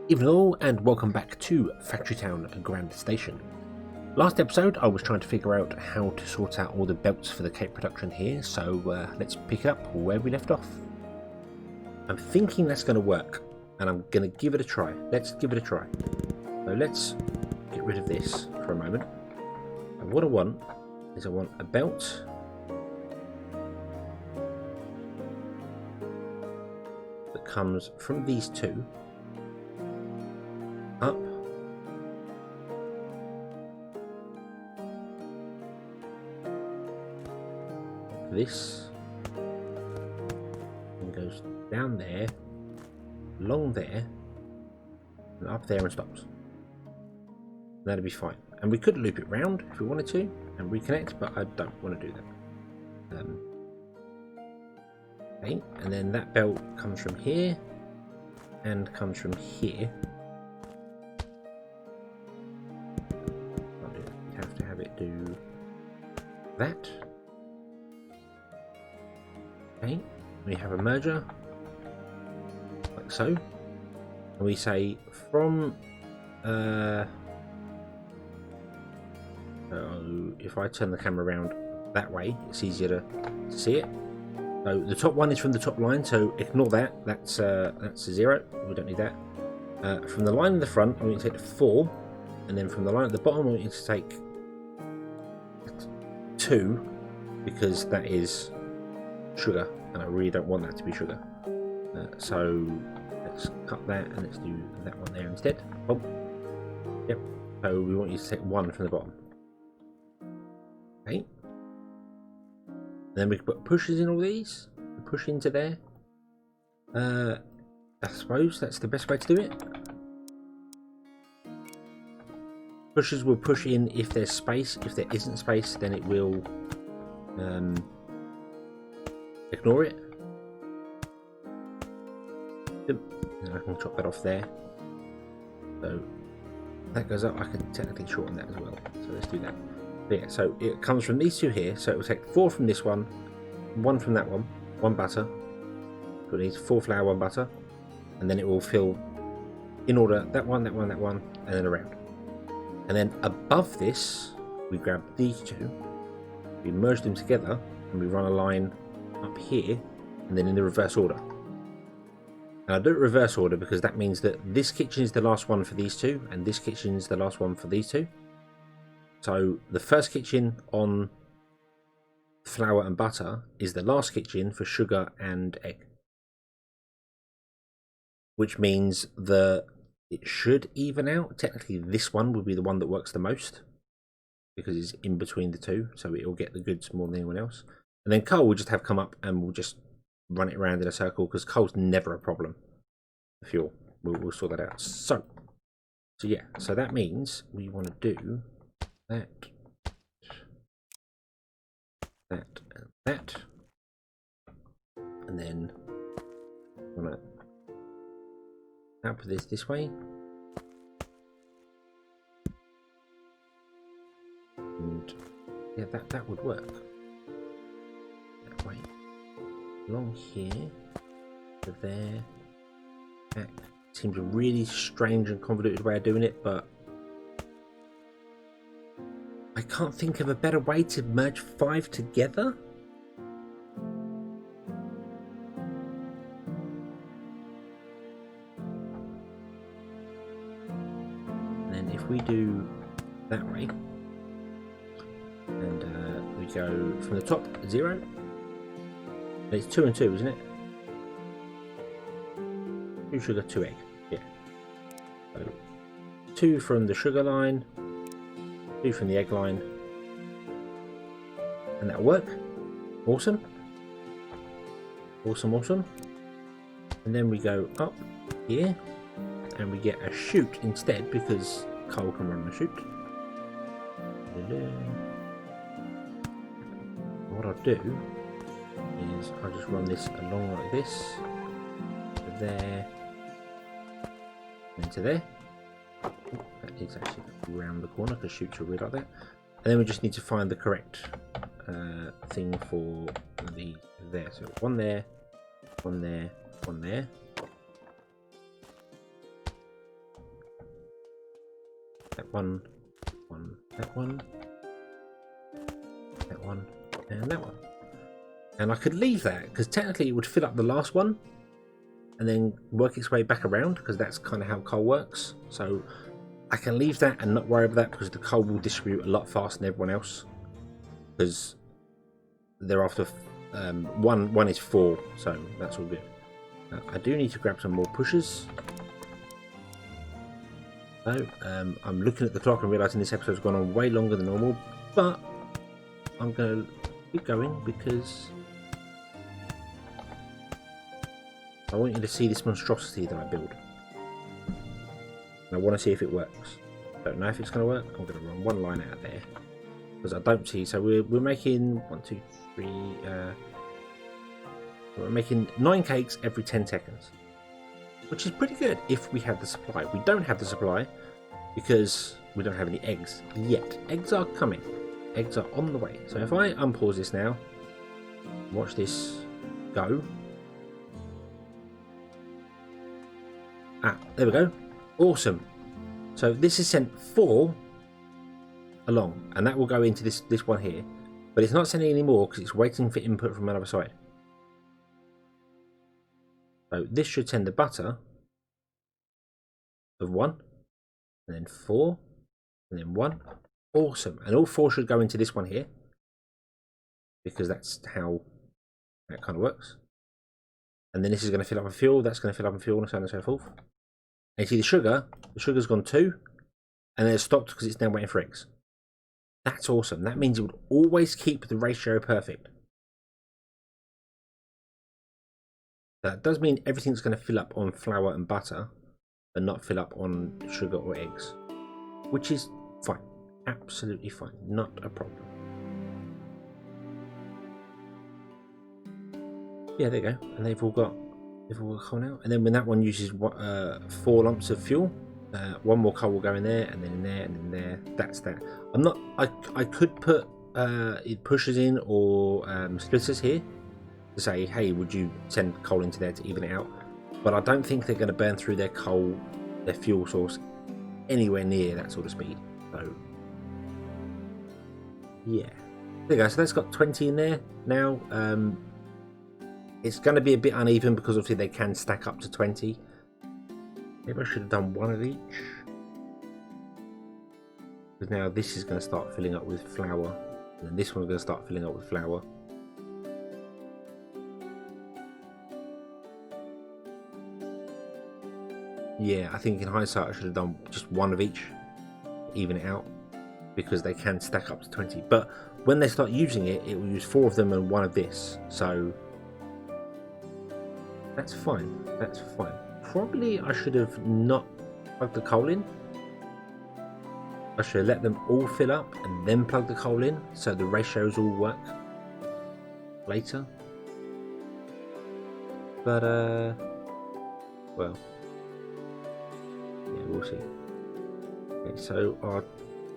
Evening all, and welcome back to Factory Town Grand Station. Last episode I was trying to figure out how to sort out all the belts for the cake production here, so let's pick up where we left off. I'm thinking that's going to work, and I'm going to give it a try. Let's give it a try. So let's get rid of this for a moment. And what I want is I want a belt that comes from these two up this and goes down there, along there, and up there and stops. That'd be fine. And we could loop it round if we wanted to and reconnect, but I don't want to do that. Okay, and then that belt comes from here and comes from here. Do that. Okay, we have a merger like so, and we say from if I turn the camera around that way, it's easier to see it. So the top one is from the top line, so ignore that. That's a 0. We don't need that. From the line in the front, I'm going to take 4, and then from the line at the bottom, I'm going to take 2, because that is sugar and I really don't want that to be sugar. So let's cut that and let's do that one there instead. Oh, yep. So we want you to take 1 from the bottom. Okay. And then we can put pushes in all these. Push into there. I suppose that's the best way to do it. Pushes will push in if there's space. If there isn't space, then it will ignore it. And I can chop that off there. So that goes up. I can technically shorten that as well. So let's do that. But yeah, so it comes from these two here. So it will take 4 from this one, 1 from that one, 1 butter. So it needs 4 flour, 1 butter, and then it will fill in order that one, that one, that one, and then around. And then above this, we grab these two, we merge them together, and we run a line up here, and then in the reverse order. And I do it reverse order because that means that this kitchen is the last one for these two, and this kitchen is the last one for these two. So the first kitchen on flour and butter is the last kitchen for sugar and egg. Which means it should even out. Technically, this one would be the one that works the most because it's in between the two, so it will get the goods more than anyone else. And then coal will just have come up and we'll just run it around in a circle because coal's never a problem. The fuel, we'll sort that out. So yeah, so that means we want to do that, that, and that, and then we want to put this way, and yeah, that would work. That way, along here, to there. That seems a really strange and convoluted way of doing it, but I can't think of a better way to merge 5 together. If we do that way, and we go from the top 0, it's 2 and 2, isn't it? 2 sugar, 2 egg. Yeah. So 2 from the sugar line, 2 from the egg line, and that'll work. Awesome. Awesome, awesome. And then we go up here, and we get a chute instead because coal can run the chute. What I'll do is I'll just run this along like this, to there, and to there. Ooh, that needs actually around the corner because chutes are weird like that. And then we just need to find the correct thing for the there. So 1 there, 1 there, 1 there. That one, that one, that one, and that one. And I could leave that because technically it would fill up the last one and then work its way back around, because that's kind of how coal works. So I can leave that and not worry about that, because the coal will distribute a lot faster than everyone else, because they're after one is 4, so that's all good. I do need to grab some more pushers. So I'm looking at the clock and realizing this episode's gone on way longer than normal, but I'm going to keep going because I want you to see this monstrosity that I build. And I want to see if it works. Don't know if it's going to work. I'm going to run one line out of there because I don't see. So we're making 1, 2, 3. We're making 9 cakes every 10 seconds, which is pretty good if we have the supply. We don't have the supply because we don't have any eggs yet. Eggs are coming. Eggs are on the way. So if I unpause this now, watch this go. Ah, there we go. Awesome. So this is sent 4 along, and that will go into this one here. But it's not sending any more because it's waiting for input from another side. So this should send the butter of 1, and then 4, and then 1. Awesome. And all 4 should go into this one here, because that's how that kind of works. And then this is going to fill up with fuel, that's going to fill up with fuel, and so on and so forth. And you see the sugar's gone 2, and then it's stopped because it's now waiting for eggs. That's awesome. That means it would always keep the ratio perfect. That does mean everything's going to fill up on flour and butter, and not fill up on sugar or eggs, which is fine. Absolutely fine. Not a problem. Yeah, there you go. And they've all got coal now. And then when that one uses 4 lumps of fuel, 1 more coal will go in there, and then in there, and in there. That's that. I'm not. I could put pushers in or splitters here to say, hey, would you send coal into there to even it out? But I don't think they're going to burn through their coal, their fuel source, anywhere near that sort of speed. So yeah, there you go. So that's got 20 in there now. It's going to be a bit uneven because obviously they can stack up to 20. Maybe I should have done 1 of each, because now this is going to start filling up with flour, and then this one's going to start filling up with flour. Yeah, I think in hindsight I should have done just 1 of each, even it out, because they can stack up to 20. But when they start using it, it will use 4 of them and 1 of this. So that's fine. That's fine. Probably I should have not plugged the coal in. I should have let them all fill up and then plug the coal in, so the ratios all work later. But well, yeah, we'll see. Okay, so our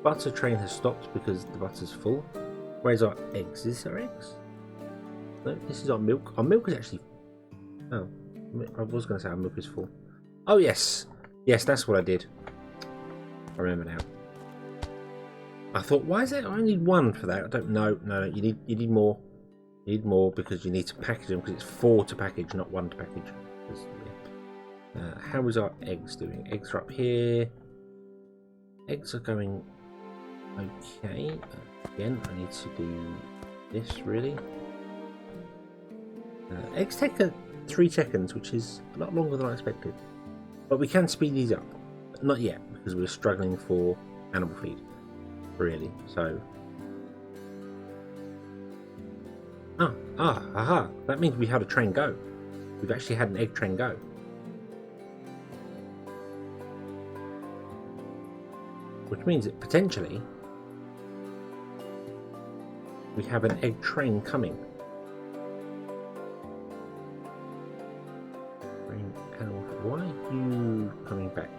butter train has stopped because the butter's full. Where's our eggs? Is this our eggs? No, this is our milk. Our milk is actually... Oh, I was going to say our milk is full. Oh, yes. Yes, that's what I did. I remember now. I thought, why is it I need 1 for that? I don't know. No, you need more. You need more because you need to package them, because it's 4 to package, not 1 to package. Yeah. How is our eggs doing? Eggs are up here. Eggs are going okay. Again, I need to do this, really. Eggs take 3 seconds, which is a lot longer than I expected. But we can speed these up. But not yet, because we're struggling for animal feed, really. So... aha! That means we had a train go. We've actually had an egg train go. Which means that potentially we have an egg train coming. Why are you coming back?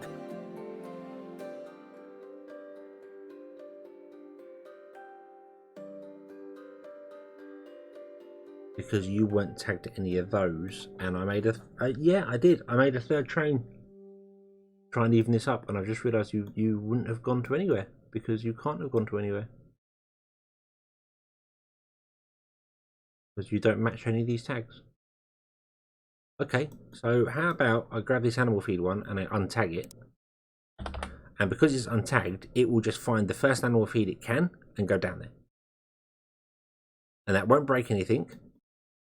Because you weren't tagged to any of those, and I made a... yeah, I did. I made a 3rd train. try and even this up, and I've just realised you wouldn't have gone to anywhere, because you can't have gone to anywhere. Because you don't match any of these tags. Okay, so how about I grab this animal feed one and I untag it. And because it's untagged, it will just find the first animal feed it can and go down there. And that won't break anything,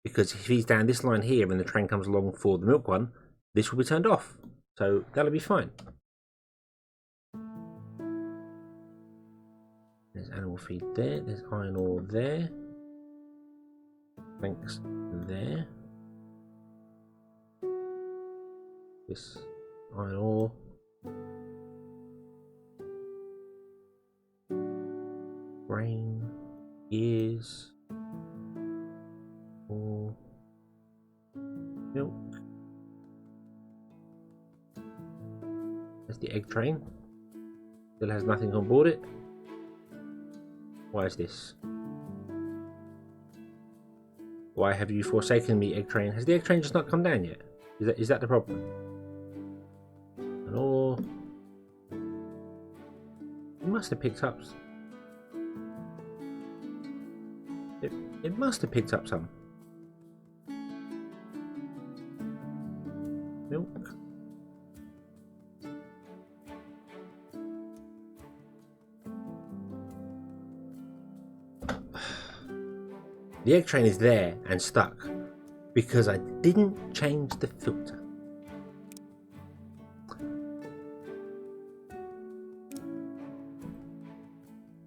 because if he's down this line here and the train comes along for the milk one, this will be turned off. So that'll be fine. There's animal feed there, there's iron ore there. Thanks there. This iron ore. Grain. Gears. Ore. Milk. There's the egg train. Still has nothing on board it. Why is this? Why have you forsaken me, egg train? Has the egg train just not come down yet? Is that the problem? And all it must have picked up. It must have picked up some milk. The egg train is there and stuck because I didn't change the filter.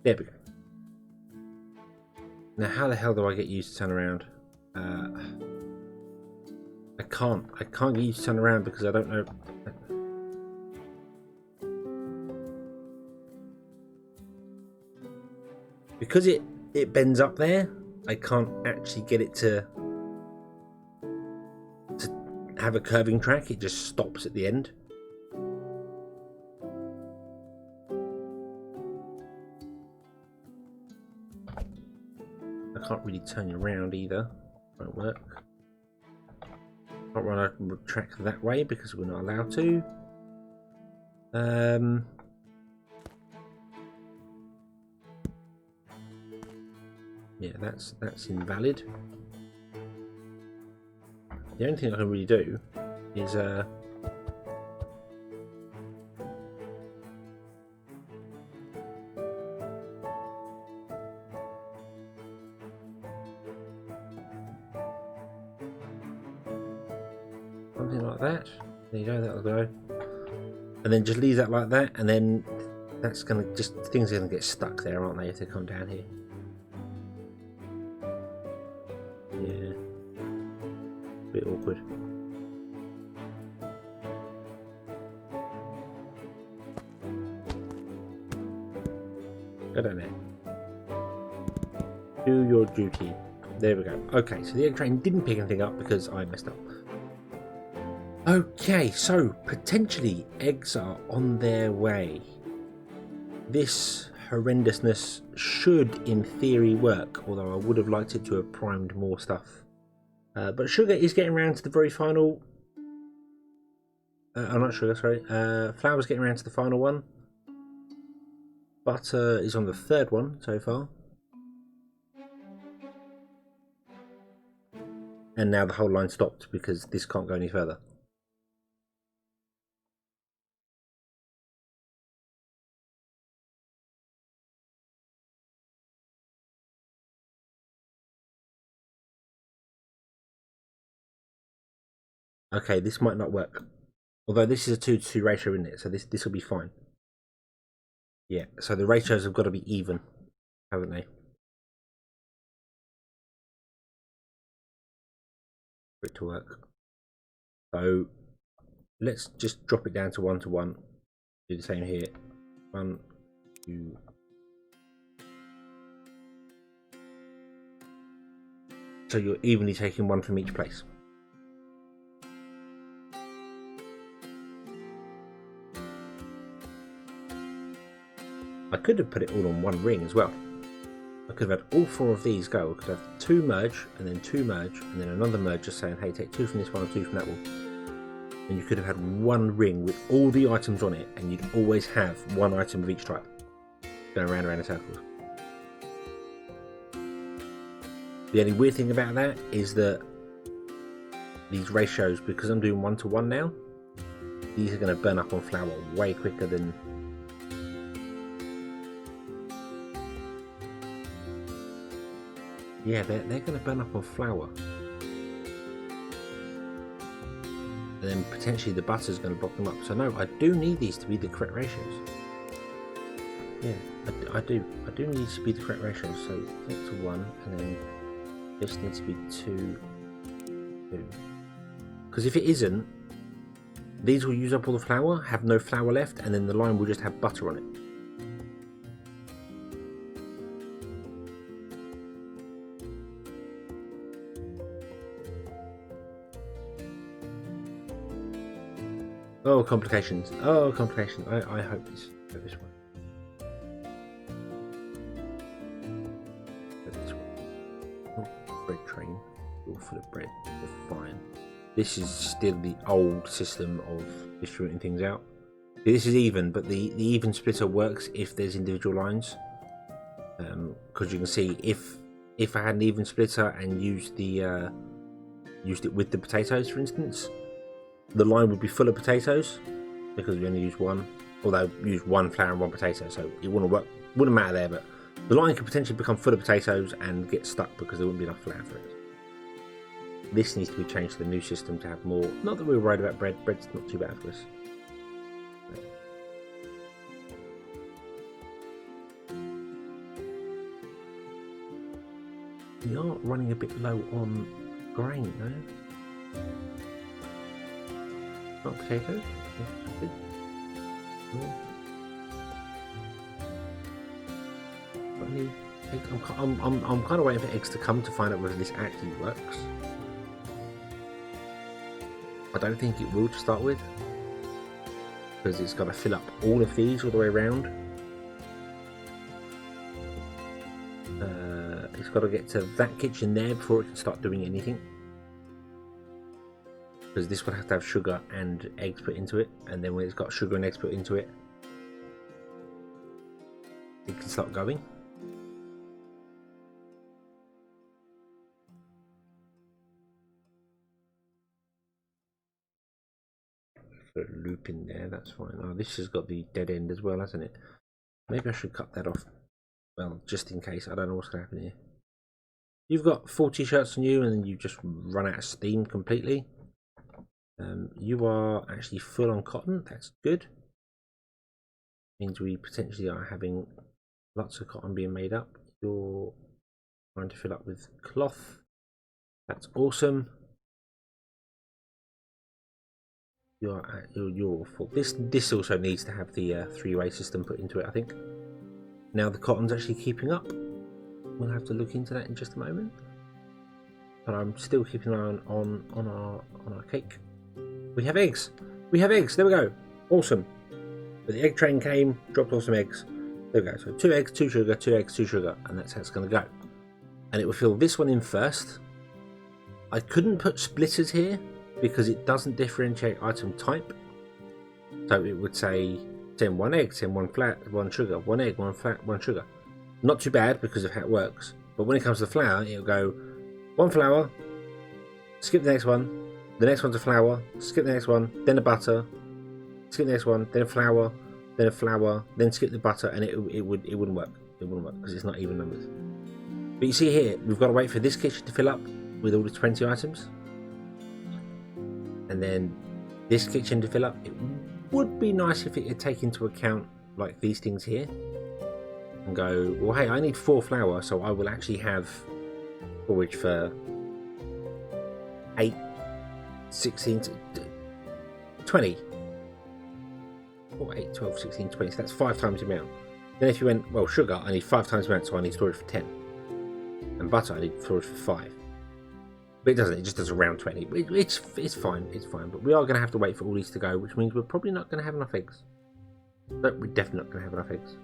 There we go. Now how the hell do I get you to turn around? I can't get you to turn around because I don't know. Because it bends up there, I can't actually get it to have a curving track. It just stops at the end. I can't really turn you around either. Won't work. Can't run a track that way because we're not allowed to. Yeah, that's invalid. The only thing I can really do is something like that. There you go, that'll go. And then just leave that like that, and then that's gonna things are gonna get stuck there, aren't they, if they come down here? Yeah. A bit awkward. Go down there. Do your duty. There we go. Okay, so the egg train didn't pick anything up because I messed up. Okay, so potentially eggs are on their way. This horrendousness should, in theory, work, although I would have liked it to have primed more stuff. But sugar is getting around to the very final. I'm not sugar, sorry. Flour's getting around to the final one. Butter is on the third one so far. And now the whole line stopped because this can't go any further. Okay, this might not work. Although this is a 2-to-2 ratio, isn't it? So this will be fine. Yeah, so the ratios have got to be even, haven't they? For it to work. So let's just drop it down to 1-to-1. Do the same here. 1, 2. So you're evenly taking one from each place. I could have put it all on one ring as well. I could have had all 4 of these go. I could have 2 merge, and then 2 merge, and then another merge just saying, hey, take 2 from this one and 2 from that one. And you could have had one ring with all the items on it, and you'd always have one item of each type going round and round in circles. The only weird thing about that is that these ratios, because I'm doing 1-to-1 now, these are going to burn up on flour way quicker than... Yeah, they're going to burn up on flour. And then potentially the butter's going to block them up. So no, I do need these to be the correct ratios. Yeah, I do. I do need these to be the correct ratios. So 8-to-1, and then this needs to be 2. Because if it isn't, these will use up all the flour, have no flour left, and then the line will just have butter on it. Oh, complications. Oh, complications. I hope this one. This one. Oh, bread train. All full of bread. We're fine. This is still the old system of distributing things out. This is even, but the even splitter works if there's individual lines. Because you can see if I had an even splitter and used it with the potatoes, for instance, the line would be full of potatoes because we only use one. Although we use one flour and one potato, so it wouldn't work. Wouldn't matter there, but the line could potentially become full of potatoes and get stuck because there wouldn't be enough flour for it. This needs to be changed to the new system to have more. Not that we were worried about bread. Bread's not too bad for us. We are running a bit low on grain, though. Not potatoes. Good. I'm kind of waiting for eggs to come to find out whether this actually works. I don't think it will to start with, because it's got to fill up all of these all the way around. It's got to get to that kitchen there before it can start doing anything. Because this would have to have sugar and eggs put into it, and then when it's got sugar and eggs put into it, it can start going. Put a loop in there, that's fine. Oh, this has got the dead end as well, hasn't it? Maybe I should cut that off. Well, just in case. I don't know what's going to happen here. You've got 40 shirts on you, and then you just run out of steam completely. You are actually full on cotton. That's good. Means we potentially are having lots of cotton being made up. You're trying to fill up with cloth. That's awesome. You're full. This also needs to have the three-way system put into it, I think. Now the cotton's actually keeping up. We'll have to look into that in just a moment. But I'm still keeping an eye on our cake. We have eggs. We have eggs. There we go. Awesome. But the egg train came, dropped off some eggs. There we go. So 2 eggs, 2 sugar, 2 eggs, 2 sugar, and that's how it's going to go. And it will fill this one in first. I couldn't put splitters here because it doesn't differentiate item type. So it would say send 1 egg, send 1 flat, 1 sugar, 1 egg, 1 flat, 1 sugar. Not too bad because of how it works. But when it comes to flour, it'll go 1 flour, skip the next one, the next one's a flour, skip the next one, then a butter, skip the next one, then a flour, then skip the butter, and it wouldn't work. It wouldn't work because it's not even numbers. But you see here, we've got to wait for this kitchen to fill up with all the 20 items. And then this kitchen to fill up. It would be nice if it could take into account like these things here. And go, well, hey, I need 4 flour, so I will actually have storage for 8, 16, 20. Or 8, 12, 16, 20. So that's 5 times the amount. Then if you went, well, sugar, I need 5 times the amount, so I need storage for 10. And butter, I need storage for 5. But it doesn't, it just does around 20. It's fine, it's fine. But we are going to have to wait for all these to go, which means we're probably not going to have enough eggs. No, we're definitely not going to have enough eggs.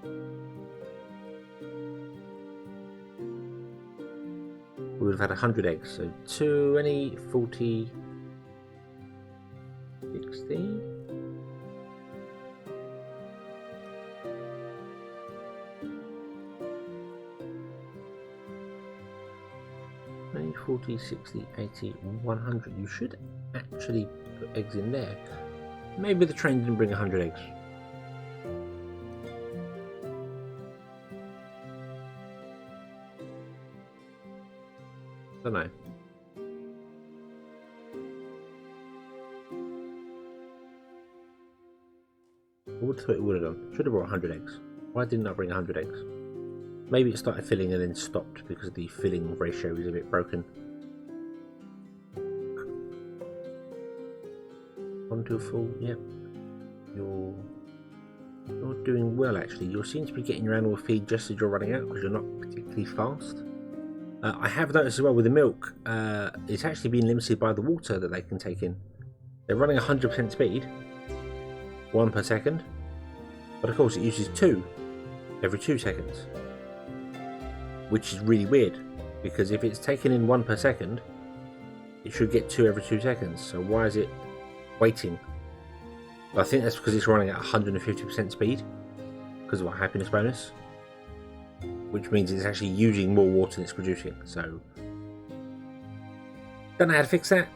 We would have had 100 eggs, so 20, 40, 60. Maybe 40, 60, 80, 100. You should actually put eggs in there. Maybe the train didn't bring 100 eggs. Don't know. I would have thought it would have done. Should have brought 100 eggs. Why didn't I bring 100 eggs? Maybe it started filling and then stopped because the filling ratio is a bit broken. 1 to full, yep. You're doing well actually. You seem to be getting your animal feed just as you're running out because you're not particularly fast. I have noticed as well with the milk, it's actually been limited by the water that they can take in. They're running 100% speed, 1 per second, but of course it uses 2 every 2 seconds. Which is really weird, because if it's taken in 1 per second, it should get 2 every 2 seconds. So why is it waiting? I think that's because it's running at 150% speed because of our happiness bonus, which means it's actually using more water than it's producing. So don't know how to fix that.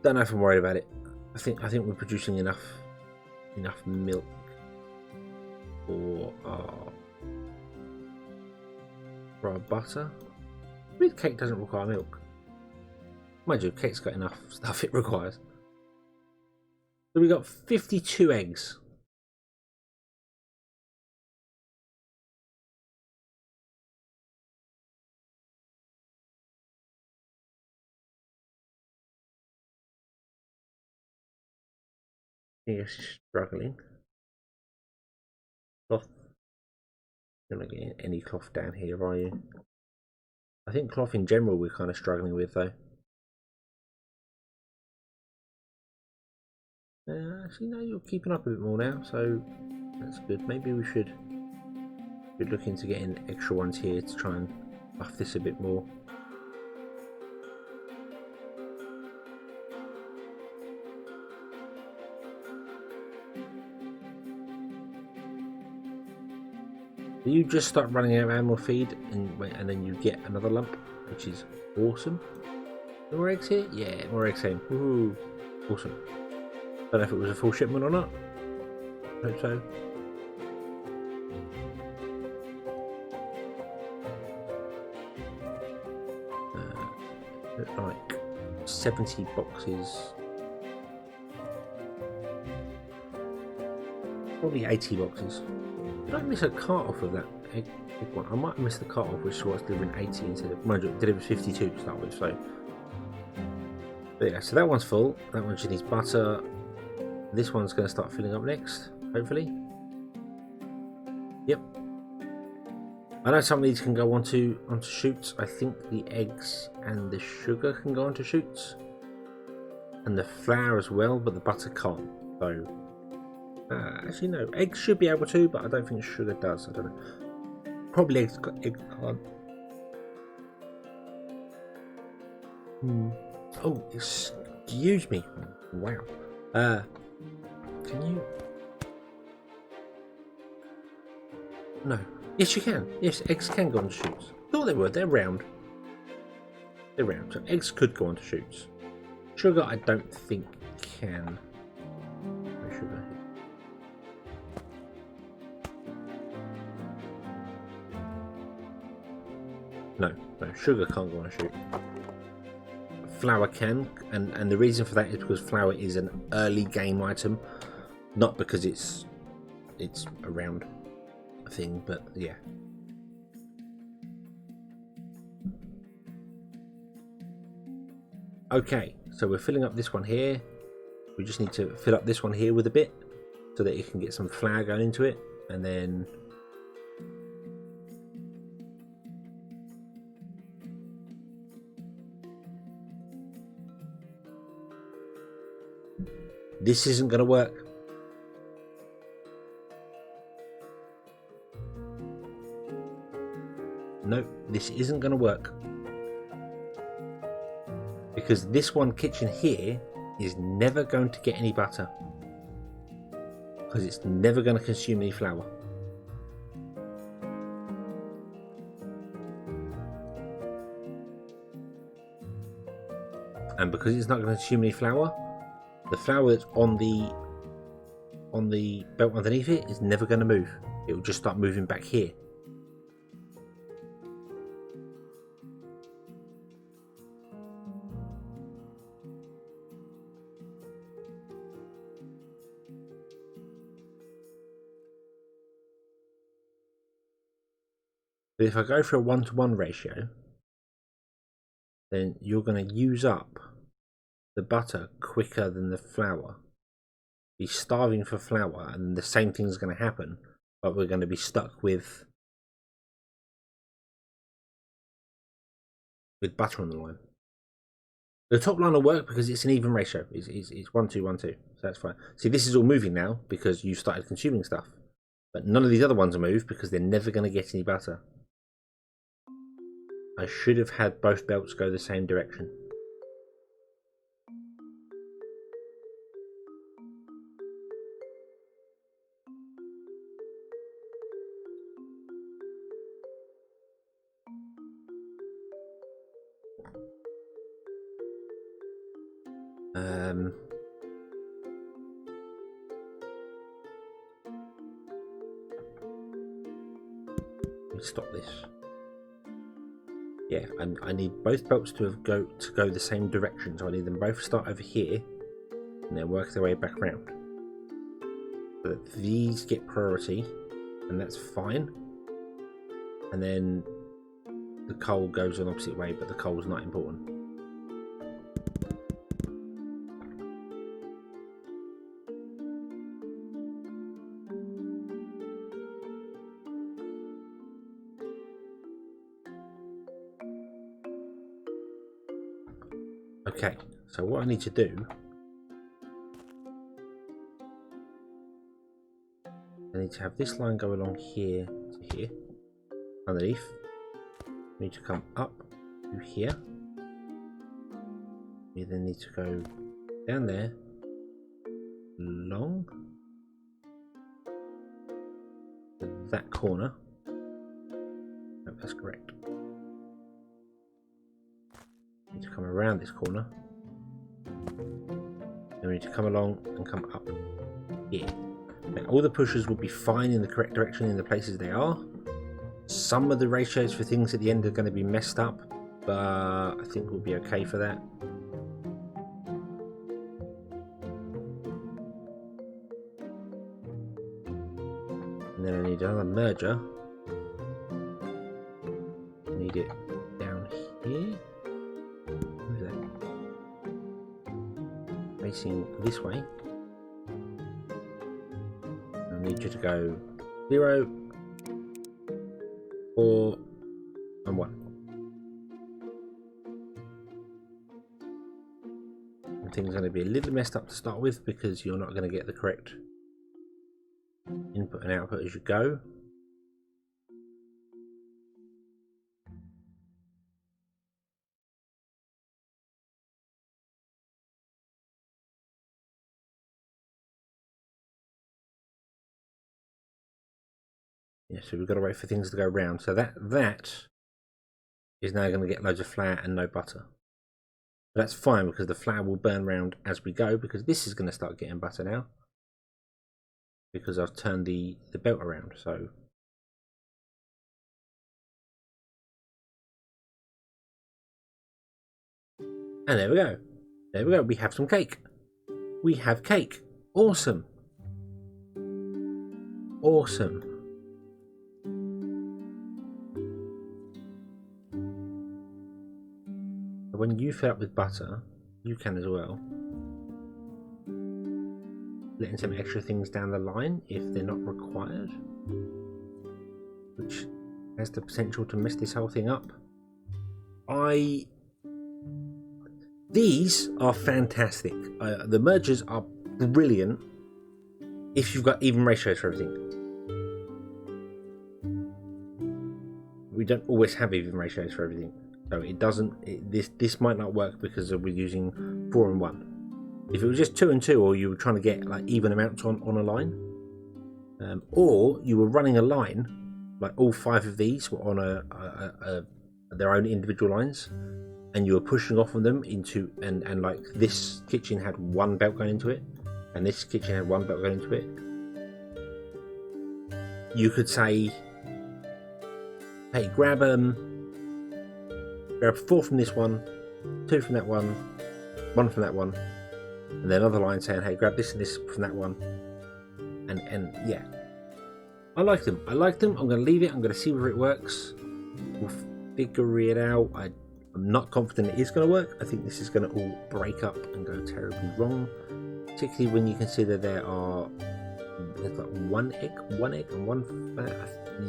Don't know if I'm worried about it. I think we're producing enough milk for our butter. Maybe the cake doesn't require milk. Mind you, cake's got enough stuff it requires. So we got 52 eggs. Yes, struggling. Cloth. You're not getting any cloth down here, are you? I think cloth in general we're kind of struggling with though. Actually, no, you're keeping up a bit more now, so that's good. Maybe we should look into getting extra ones here to try and buff this a bit more. You just start running out of animal feed and then you get another lump, which is awesome. More eggs here? Yeah, more eggs here. Woohoo! Awesome. Don't know if it was a full shipment or not. Hope so. Like 70 boxes. Probably 80 boxes. Did I miss a cart off of that egg one? I might have missed the cart off, which was delivering 80 instead of, mind you, it delivers 52 to start with, so. But yeah, so that one's full. That one just needs butter. This one's going to start filling up next, hopefully. Yep. I know some of these can go onto chutes. I think the eggs and the sugar can go onto chutes. And the flour as well, but the butter can't. So, actually no, eggs should be able to, but I don't think sugar does. I don't know. Probably eggs can't. Oh, excuse me. Wow. Can you? No. Yes, you can. Yes, eggs can go on chutes. Thought they were. They're round. They're round. So eggs could go onto chutes. Sugar, I don't think can. No sugar. No, sugar can't go on a chute. Flour can, and the reason for that is because flour is an early game item, not because it's a round thing, but yeah. Okay, so we're filling up this one here. We just need to fill up this one here with a bit so that you can get some flour going into it, and then this isn't going to work. No, this isn't going to work. because this one kitchen here is never going to get any butter because it's never going to consume any flour. And because it's not going to consume any flour, the flour that's on the belt underneath it is never going to move. It will just start moving back here. But if I go for a 1-to-1 ratio, then you're going to use up the butter quicker than the flour. Be starving for flour, and the same thing is going to happen, but we're going to be stuck with butter on the line. The top line will work because it's an even ratio. It's 1-2, 1-2, so that's fine. See, this is all moving now because you started consuming stuff, but none of these other ones will move because they're never going to get any butter. I should have had both belts go the same direction. Let me stop this. Yeah, I need both belts to go the same direction, so I need them both to start over here and then work their way back around. So that these get priority, and that's fine. And then the coal goes an opposite way, but the coal is not important. Okay, so what I need to do, I need to have this line go along here to here, underneath. I need to come up to here. We then need to go down there, long, to that corner. No, that's correct. Need to come around this corner. Then we need to come along and come up here. Now, all the pushers will be fine in the correct direction in the places they are. Some of the ratios for things at the end are going to be messed up, but I think we'll be okay for that. And then I need another merger. I need it down here. Where's that? Facing this way. I need you to go 0, 4, and 1. And things are going to be a little messed up to start with because you're not going to get the correct input and output as you go. Yeah, so we've got to wait for things to go round. So that is now going to get loads of flour and no butter. But that's fine because the flour will burn round as we go, because this is going to start getting butter now. Because I've turned the belt around, so. And there we go. There we go. We have some cake. We have cake. Awesome. Awesome. When you fill up with butter, you can as well. Letting some extra things down the line if they're not required, which has the potential to mess this whole thing up. These are fantastic. The mergers are brilliant if you've got even ratios for everything. We don't always have even ratios for everything. So it doesn't. This might not work because we're using 4 and 1. If it was just 2 and 2, or you were trying to get like even amounts on a line, or you were running a line, like all 5 of these were on their own individual lines, and you were pushing off on them into and like this kitchen had 1 belt going into it, and this kitchen had 1 belt going into it. You could say, hey, grab 4 from this one, 2 from that one, 1 from that one, and then another line saying, hey, grab this and this from that one, and yeah, I like them. I'm going to leave it. I'm going to see whether it works. We'll figure it out. I'm not confident it is going to work. I think this is going to all break up and go terribly wrong, particularly when you consider there's like 1 egg and 1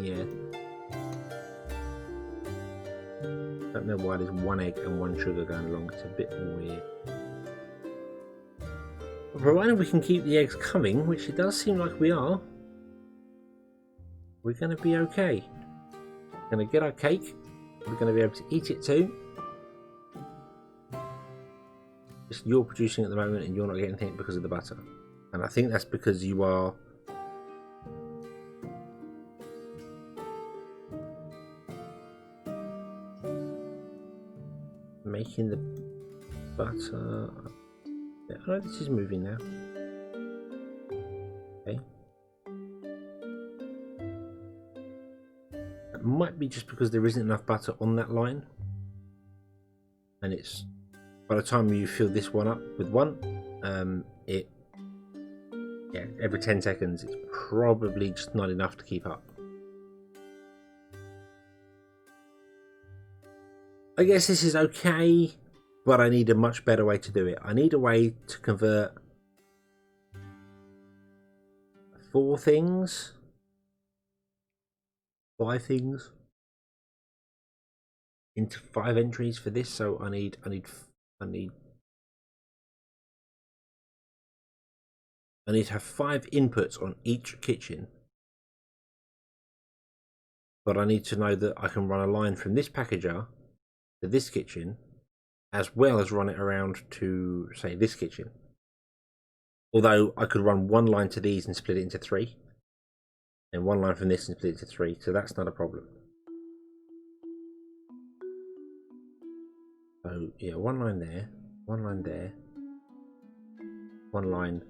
yeah. Don't know why there's 1 egg and 1 sugar going along. It's a bit weird. But provided we can keep the eggs coming, which it does seem like we are, we're going to be okay. We're going to get our cake. We're going to be able to eat it too. Just you're producing at the moment and you're not getting anything because of the butter. And I think that's because you are making the butter. Yeah, oh, this is moving now. Okay. It might be just because there isn't enough butter on that line, and it's by the time you fill this one up with 1, every 10 seconds it's probably just not enough to keep up. I guess this is okay, but I need a much better way to do it. I need a way to convert 4 things, 5 things into 5 entries for this. So I need to have 5 inputs on each kitchen, but I need to know that I can run a line from this packager to this kitchen, as well as run it around to, say, this kitchen. Although I could run 1 line to these and split it into 3, and 1 line from this and split it into 3, so that's not a problem. So yeah, 1 line there, 1 line there, 1 line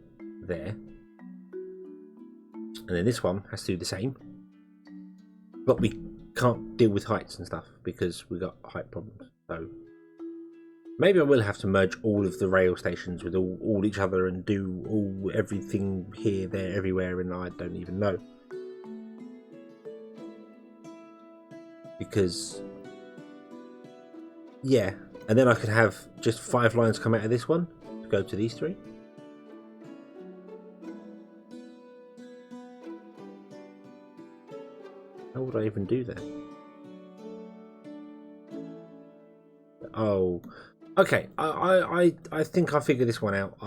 there, and then this one has to do the same, but we can't deal with heights and stuff because we got height problems. So maybe I will have to merge all of the rail stations with all each other and do everything here, there, everywhere, and I don't even know, because yeah, and then I could have just 5 lines come out of this one to go to these 3. How would I even do that? Oh, okay. I think I figured this one out.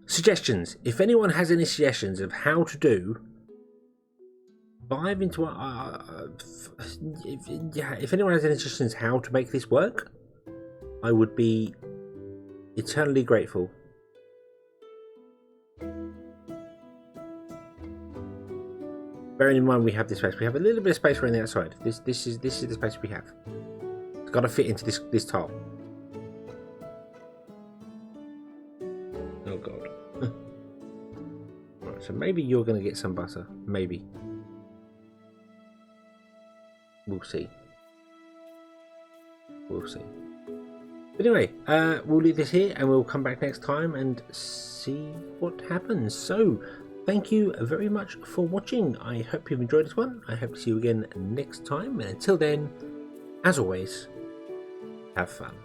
Suggestions. If anyone has any suggestions of how to do 5 into if anyone has any suggestions how to make this work, I would be eternally grateful. Bearing in mind we have this space, we have a little bit of space around the outside. This is the space we have. It's got to fit into this tile. Oh god. Right, so maybe you're going to get some butter. Maybe. We'll see. We'll see. But anyway, we'll leave this here and we'll come back next time and see what happens. So, thank you very much for watching. I hope you've enjoyed this one. I hope to see you again next time. And until then, as always, have fun.